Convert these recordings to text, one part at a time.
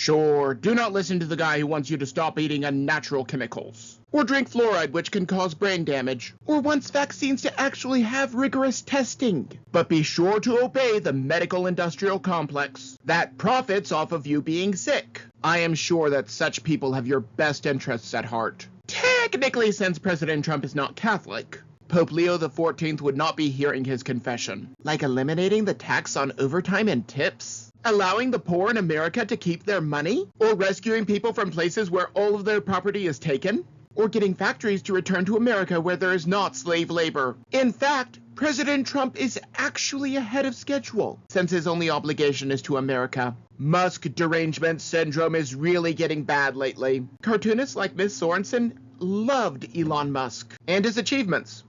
Sure, do not listen to the guy who wants you to stop eating unnatural chemicals, or drink fluoride, which can cause brain damage, or wants vaccines to actually have rigorous testing. But be sure to obey the medical industrial complex that profits off of you being sick. I am sure that such people have your best interests at heart. Technically, since President Trump is not Catholic, Pope Leo XIV would not be hearing his confession. Like eliminating the tax on overtime and tips? Allowing the poor in America to keep their money? Or rescuing people from places where all of their property is taken? Or getting factories to return to America where there is not slave labor? In fact, President Trump is actually ahead of schedule, since his only obligation is to America. Musk derangement syndrome is really getting bad lately. Cartoonists like Ms. Sorensen loved Elon Musk and his achievements.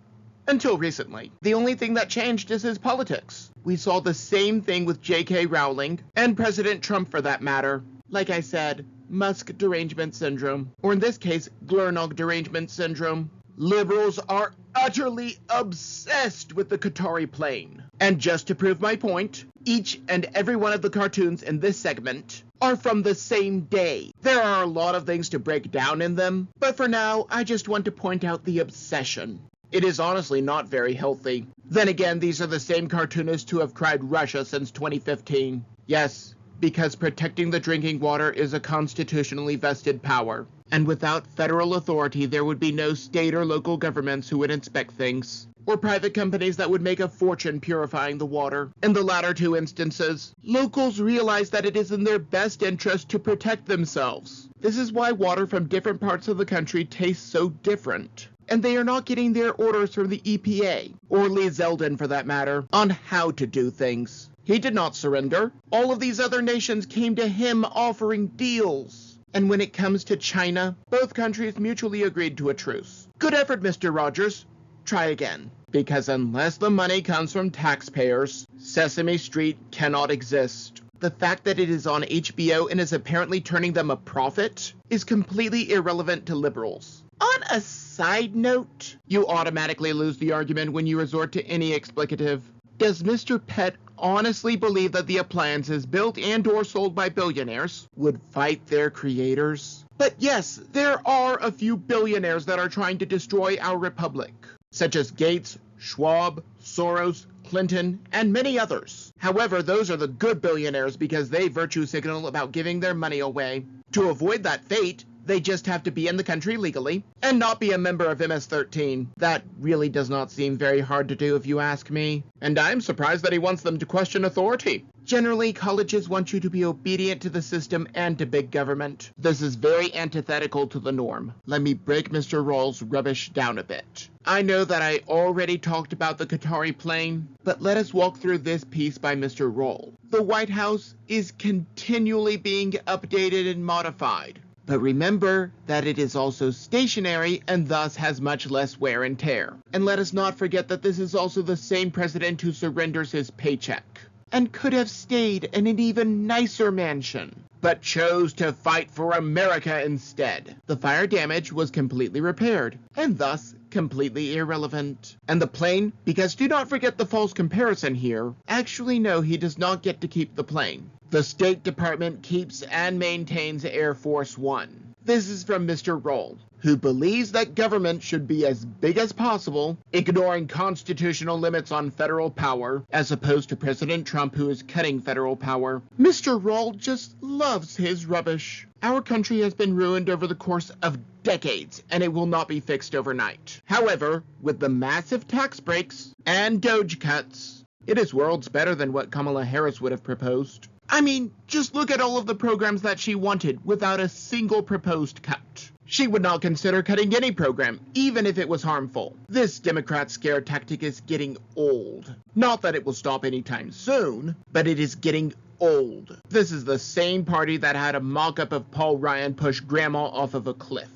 Until recently. The only thing that changed is his politics. We saw the same thing with J.K. Rowling, and President Trump for that matter. Like I said, Musk derangement syndrome, or in this case, Glernog derangement syndrome. Liberals are utterly obsessed with the Qatari plane. And just to prove my point, each and every one of the cartoons in this segment are from the same day. There are a lot of things to break down in them, but for now, I just want to point out the obsession. It is honestly not very healthy. Then again, these are the same cartoonists who have cried Russia since 2015. Yes, because protecting the drinking water is a constitutionally vested power. And without federal authority, there would be no state or local governments who would inspect things, or private companies that would make a fortune purifying the water. In the latter two instances, locals realize that it is in their best interest to protect themselves. This is why water from different parts of the country tastes so different. And they are not getting their orders from the EPA, or Lee Zeldin for that matter, on how to do things. He did not surrender. All of these other nations came to him offering deals. And when it comes to China, both countries mutually agreed to a truce. Good effort, Mr. Rogers. Try again. Because unless the money comes from taxpayers, Sesame Street cannot exist. The fact that it is on HBO and is apparently turning them a profit is completely irrelevant to liberals. On a side note, you automatically lose the argument when you resort to any explicative. Does Mr. Pett honestly believe that the appliances built and/or sold by billionaires would fight their creators? But yes, there are a few billionaires that are trying to destroy our republic, such as Gates, Schwab, Soros, Clinton, and many others. However, those are the good billionaires because they virtue signal about giving their money away. To avoid that fate, they just have to be in the country legally and not be a member of MS-13. That really does not seem very hard to do if you ask me. And I'm surprised that he wants them to question authority. Generally, colleges want you to be obedient to the system and to big government. This is very antithetical to the norm. Let me break Mr. Rawls' rubbish down a bit. I know that I already talked about the Qatari plane, but let us walk through this piece by Mr. Rawls. The White House is continually being updated and modified. But remember that it is also stationary and thus has much less wear and tear. And let us not forget that this is also the same president who surrenders his paycheck and could have stayed in an even nicer mansion, but chose to fight for America instead. The fire damage was completely repaired and thus completely irrelevant. And the plane, because do not forget the false comparison here, actually no, he does not get to keep the plane. The State Department keeps and maintains Air Force One. This is from Mr. Roll, who believes that government should be as big as possible, ignoring constitutional limits on federal power, as opposed to President Trump, who is cutting federal power. Mr. Roll just loves his rubbish. Our country has been ruined over the course of decades, and it will not be fixed overnight. However, with the massive tax breaks and Doge cuts, it is worlds better than what Kamala Harris would have proposed. I mean, just look at all of the programs that she wanted without a single proposed cut. She would not consider cutting any program, even if it was harmful. This Democrat scare tactic is getting old. Not that it will stop anytime soon, but it is getting old. This is the same party that had a mock-up of Paul Ryan push grandma off of a cliff.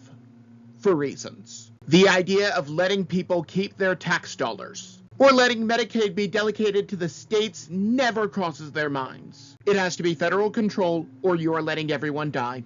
For reasons. The idea of letting people keep their tax dollars, or letting Medicaid be delegated to the states, never crosses their minds. It has to be federal control, or you are letting everyone die.